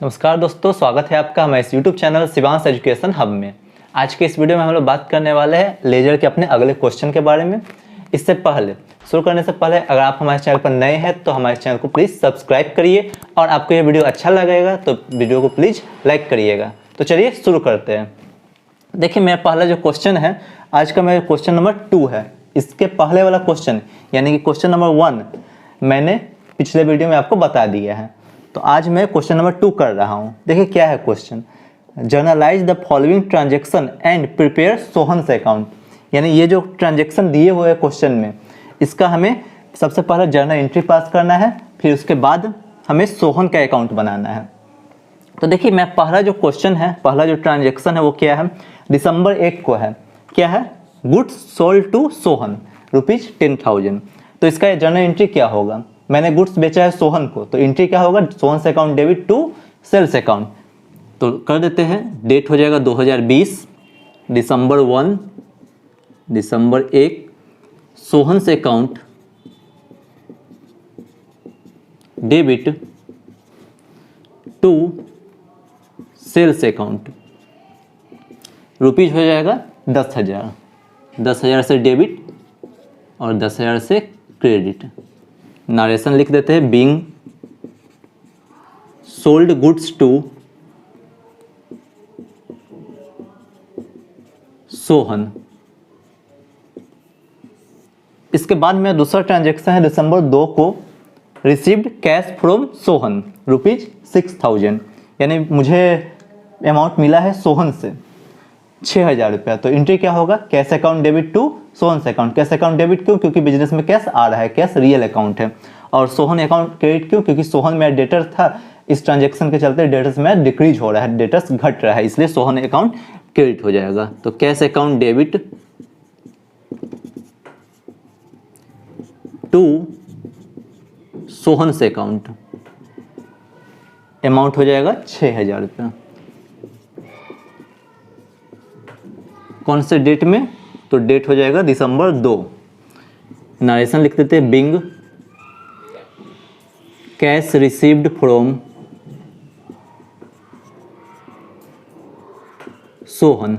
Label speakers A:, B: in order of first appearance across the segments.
A: नमस्कार दोस्तों, स्वागत है आपका हमारे इस YouTube channel Shivansh education hub में। आज के इस वीडियो में हम लोग बात करने वाले हैं लेजर के अपने अगले क्वेश्चन के बारे में। इससे पहले शुरू करने से पहले अगर आप हमारे चैनल पर नए हैं तो हमारे चैनल को प्लीज़ सब्सक्राइब करिए और आपको ये वीडियो अच्छा लगेगा तो वीडियो को प्लीज़ लाइक करिएगा। तो चलिए शुरू करते हैं। देखिए, मेरा पहला जो क्वेश्चन है आज का, मेरा क्वेश्चन नंबर 2 है। इसके पहले वाला क्वेश्चन यानी कि क्वेश्चन नंबर 1 मैंने पिछले वीडियो में आपको बता दिया है। तो आज मैं क्वेश्चन नंबर 2 कर रहा हूँ। देखिए क्या है question, generalized the following transaction and prepare Sohan से अकाउंट। यानी ये जो ट्रांजेक्शन दिए हुए क्वेश्चन में, इसका हमें सबसे पहले जर्नल एंट्री पास करना है, फिर उसके बाद हमें सोहन का अकाउंट बनाना है। तो देखिए, मैं पहला जो क्वेश्चन है, पहला जो ट्रांजेक्शन है वो क्या है, दिसंबर 1 को है। क्या है, गुड्स सोल्ड टू सोहन ₹10,000। तो इसका जर्नल एंट्री क्या होगा, मैंने गुड्स बेचा है सोहन को, तो एंट्री क्या होगा, सोहन से account debit to sales account. तो कर देते हैं, डेट हो जाएगा 2020, दिसंबर 1, दिसंबर 1, सोहन से account debit to sales account. Rupees हो जाएगा 10,000, 10,000 से डेबिट और 10,000 से क्रेडिट। नरेशन लिख देते हैं, being sold goods to Sohan. इसके बाद में दूसरा ट्रांजेक्शन है दिसंबर 2 को, रिसीव्ड कैश फ्रॉम सोहन ₹6,000। यानी मुझे अमाउंट मिला है सोहन से 6,000 रुपया। तो एंट्री क्या होगा, cash account debit to Sohan से अकाउंट। कैश अकाउंट डेबिट क्यों, क्योंकि बिजनेस में कैश आ रहा है, कैश रियल अकाउंट है। और सोहन अकाउंट क्रेडिट क्यों, क्योंकि सोहन मेरा डेटर था, इस ट्रांजेक्शन के चलते डेटर्स में डिक्रीज हो रहा है, डेटर्स घट रहा है, इसलिए सोहन अकाउंट क्रेडिट हो जाएगा। तो cash account debit to Sohan से अकाउंट, अमाउंट हो जाएगा 6,000 रुपया। कौन से डेट में, तो डेट हो जाएगा दिसंबर 2। नरेशन लिख देते हैं, being cash received from Sohan.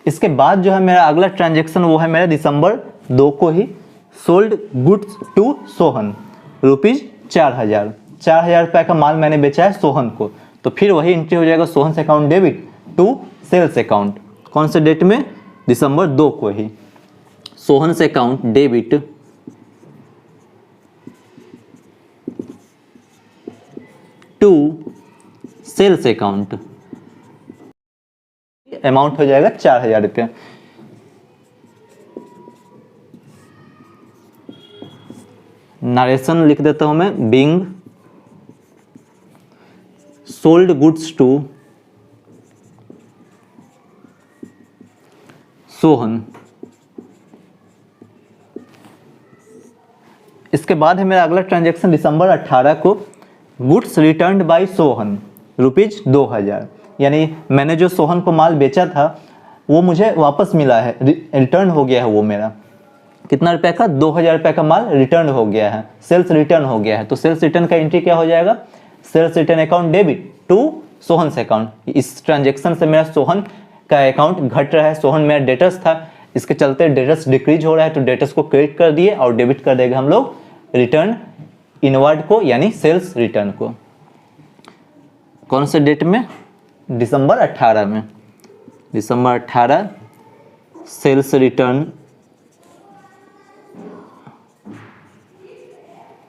A: इसके बाद जो है मेरा अगला ट्रांजेक्शन वो है मेरा दिसंबर 2 को ही, सोल्ड गुड्स टू सोहन ₹4,000। 4,000 रुपये का माल मैंने बेचा है सोहन को। तो फिर वही एंट्री हो जाएगा, सोहन से account debit to sales account. कौन से डेट में, दिसंबर 2 को ही, सोहन से account debit to sales account, amount हो जाएगा 4,000 रुपया। नरेशन लिख देता हूं मैं, being sold goods to Sohan. इसके बाद है मेरा अगला ट्रांजेक्शन दिसंबर 18 को, गुड्स रिटर्न्ड बाय सोहन ₹2,000। यानी मैंने जो सोहन को माल बेचा था वो मुझे वापस मिला है, रिटर्न हो गया है। वो मेरा कितना रुपए का, 2,000 रुपये का माल रिटर्न हो गया है, सेल्स रिटर्न हो गया है। तो सेल्स रिटर्न का एंट्री क्या हो जाएगा, sales return account debit to Sohan से अकाउंट। इस ट्रांजेक्शन से मेरा सोहन का अकाउंट घट रहा है, सोहन मेरा डेटर्स था, इसके चलते डेटर्स डिक्रीज हो रहा है, तो डेटर्स को क्रेडिट कर दिए और डेबिट कर देगा हम लोग रिटर्न इनवर्ड को, यानी सेल्स रिटर्न को। कौन से डेट में, दिसंबर 18 में, दिसंबर 18 sales return,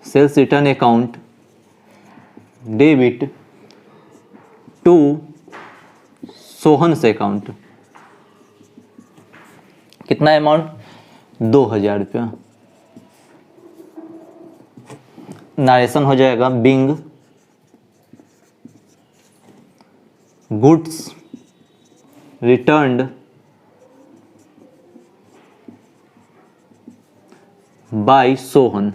A: sales return account debit to Sohan से अकाउंट। कितना अमाउंट, 2,000 रुपया। नरेशन हो जाएगा, being goods returned by Sohan.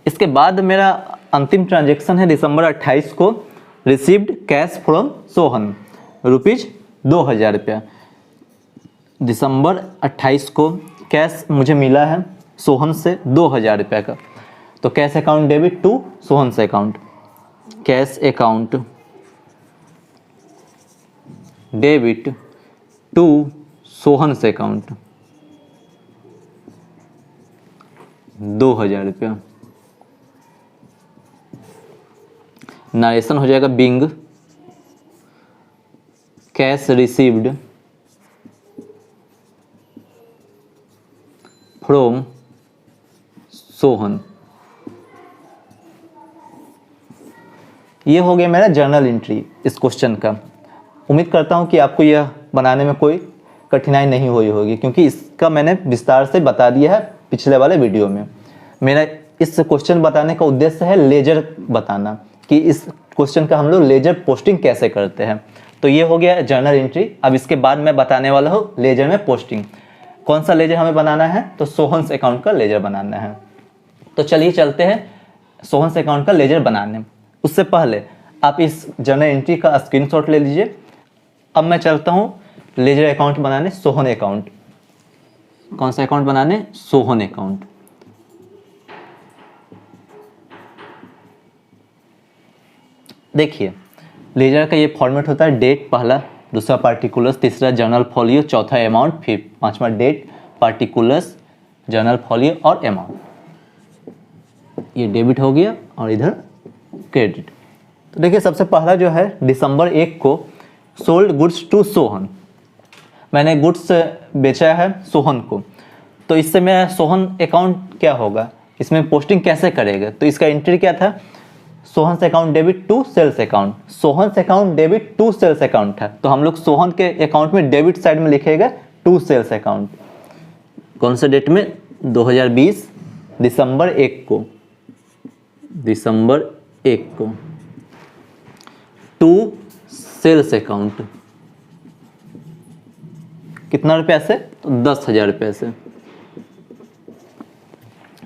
A: इसके बाद मेरा अंतिम ट्रांजेक्शन है दिसंबर 28 को, रिसीव्ड कैश फ्रॉम सोहन ₹2,000 रुपया। दिसंबर 28 को कैश मुझे मिला है सोहन से 2000 रुपये का। तो cash account debit to Sohan से account, cash account debit to Sohan से अकाउंट 2000 रुपया। नरेशन हो जाएगा being cash received from Sohan. ये हो गया मेरा जर्नल एंट्री इस क्वेश्चन का। उम्मीद करता हूँ कि आपको यह बनाने में कोई कठिनाई नहीं हुई होगी, क्योंकि इसका मैंने विस्तार से बता दिया है पिछले वाले वीडियो में। मेरा इस क्वेश्चन बताने का उद्देश्य है लेजर बताना कि इस क्वेश्चन का हम लोग लेजर पोस्टिंग कैसे करते हैं। तो ये हो गया जर्नल एंट्री। अब इसके बाद मैं बताने वाला हूँ लेजर में पोस्टिंग। कौन सा लेजर हमें बनाना है? तो सोहन से अकाउंट का लेजर बनाना है। तो चलिए चलते हैं सोहन से अकाउंट का लेजर बनाने। उससे पहले आप इस जर्नल एंट्री का स्क्रीनशॉट ले लीजिए। अब मैं चलता हूँ लेजर अकाउंट बनाने, सोहन अकाउंट। कौन सा अकाउंट बनाने? सोहन अकाउंट। देखिए लेजर का ये फॉर्मेट होता है, डेट पहला, दूसरा पार्टिकुलर्स, तीसरा जर्नल फॉलियो, चौथा अमाउंट, फिर पांचवा डेट, पार्टिकुलर्स, जर्नल फॉलियो और अमाउंट। ये डेबिट हो गया और इधर क्रेडिट। तो देखिए सबसे पहला जो है दिसंबर 1 को सोल्ड गुड्स टू सोहन। मैंने गुड्स बेचा है सोहन को, तो इससे मेरा सोहन अकाउंट क्या होगा, इसमें पोस्टिंग कैसे करेगा? तो इसका एंट्री क्या था? सोहन से account debit to sales account. Sohan से account debit to sales account है, तो हम लोग सोहन के अकाउंट में डेबिट साइड में लिखेगा टू सेल्स अकाउंट। कौन से डेट में? 2020 दिसंबर 1 को, दिसंबर 1 को टू सेल्स अकाउंट। कितना रुपया से? तो 10,000 रुपये से।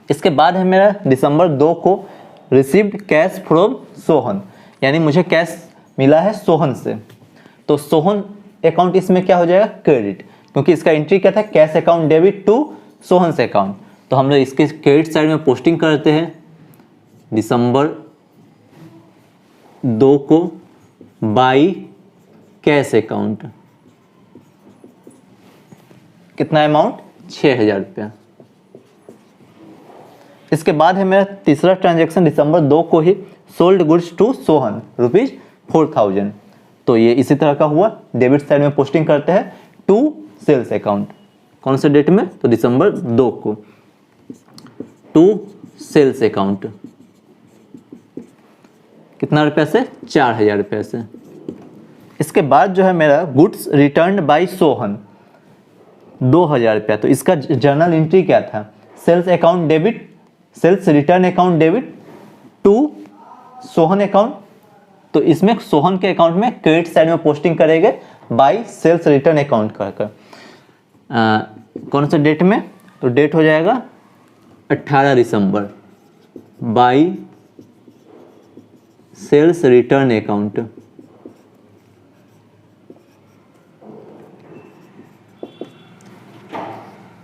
A: इसके बाद है मेरा दिसंबर 2 को रिसीव्ड कैश फ्रॉम सोहन, यानी मुझे कैश मिला है सोहन से। तो सोहन अकाउंट इसमें क्या हो जाएगा? क्रेडिट, क्योंकि इसका एंट्री क्या था? Cash account debit to Sohan से अकाउंट। तो हम लोग इसके क्रेडिट साइड में पोस्टिंग करते हैं दिसंबर 2 को बाई कैश अकाउंट। कितना अमाउंट? 6,000 रुपया। इसके बाद है मेरा तीसरा ट्रांजैक्शन दिसंबर 2 को ही सोल्ड गुड्स टू सोहन ₹4,000। तो ये इसी तरह का हुआ, डेबिट साइड में पोस्टिंग करते हैं टू सेल्स अकाउंट। कौन से डेट में? तो दिसंबर 2 को टू सेल्स अकाउंट। कितना रुपये से? 4,000 रुपये से। इसके बाद जो है मेरा गुड्स रिटर्न बाय सोहन 2,000 रुपया। तो इसका जर्नल एंट्री क्या था? Sales account debit, sales return account debit to Sohan account. तो इसमें सोहन के अकाउंट में क्रेडिट साइड में पोस्टिंग करेंगे बाय सेल्स रिटर्न अकाउंट कर कौन से डेट में? तो डेट हो जाएगा 18 दिसंबर बाय सेल्स रिटर्न अकाउंट।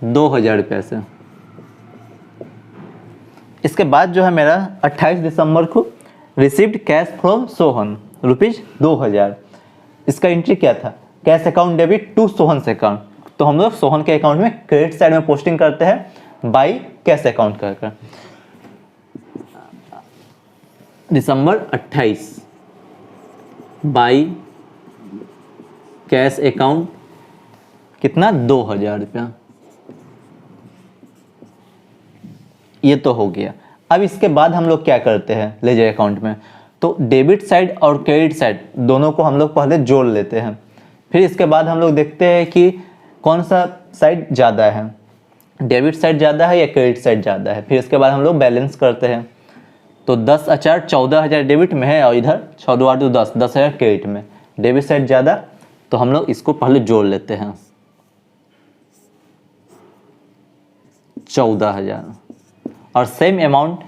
A: ₹2,000 से। इसके बाद जो है मेरा 28 दिसंबर को रिसीव्ड कैश फ्रॉम सोहन ₹2,000। इसका एंट्री क्या था? Cash account debit to Sohan से अकाउंट। तो हम लोग सोहन के अकाउंट में क्रेडिट साइड में पोस्टिंग करते हैं बाई कैश अकाउंट कर दिसंबर 28 बाई कैश अकाउंट। कितना? 2,000 रुपया। ये तो हो गया। अब इसके बाद हम लोग क्या करते हैं लेजर अकाउंट में? तो डेबिट साइड और क्रेडिट साइड दोनों को हम लोग पहले जोड़ लेते हैं। फिर इसके बाद हम लोग देखते हैं कि कौन सा साइड ज़्यादा है, डेबिट साइड ज़्यादा है या क्रेडिट साइड ज़्यादा है। फिर इसके बाद हम लोग बैलेंस करते हैं। तो 10 अचार 14,000 डेबिट में है और इधर 14 8 10 10,000 क्रेडिट में। डेबिट साइड ज़्यादा, तो हम लोग इसको पहले जोड़ लेते हैं 14,000। और सेम अमाउंट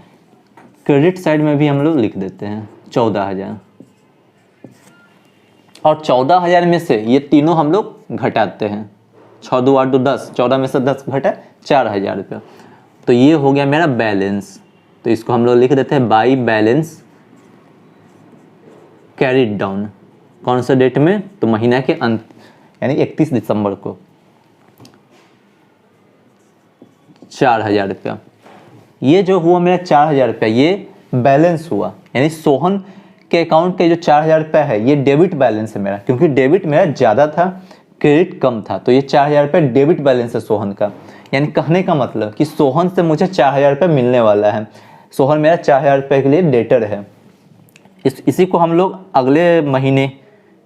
A: क्रेडिट साइड में भी हम लोग लिख देते हैं 14,000। और 14,000 में से ये तीनों हम लोग घटाते हैं। 6 2 8 2 10, 14 में से 10 घटा 4,000 रुपया। तो ये हो गया मेरा बैलेंस। तो इसको हम लोग लिख देते हैं बाई बैलेंस कैरिड डाउन। कौन सा डेट में? तो महीना के अंत यानी 31 दिसंबर को 4,000 रुपया। ये जो हुआ मेरा 4,000 रुपया, ये बैलेंस हुआ, यानी सोहन के अकाउंट के जो 4,000 रुपया है ये डेबिट बैलेंस है मेरा, क्योंकि डेबिट मेरा ज़्यादा था, क्रेडिट कम था। तो ये 4,000 रुपया डेबिट बैलेंस है सोहन का। यानी कहने का मतलब कि सोहन से मुझे 4,000 रुपया मिलने वाला है। सोहन मेरा 4,000 रुपये के लिए डेटर है। इसी को हम लोग अगले महीने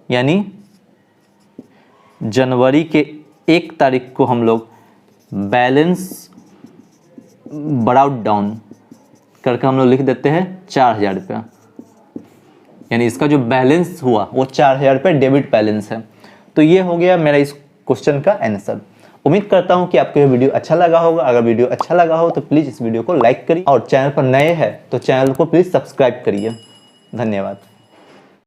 A: यानी जनवरी के 1 तारीख को हम लोग बैलेंस ब्राउट डाउन करके हम लोग लिख देते हैं 4,000 रुपया। यानी इसका जो बैलेंस हुआ वो 4,000 रुपये डेबिट बैलेंस है। तो ये हो गया मेरा इस क्वेश्चन का आंसर। उम्मीद करता हूँ कि आपको ये वीडियो अच्छा लगा होगा। अगर वीडियो अच्छा लगा हो तो प्लीज़ इस वीडियो को लाइक करिए और चैनल पर नए हैं तो चैनल को प्लीज़ सब्सक्राइब करिए। धन्यवाद।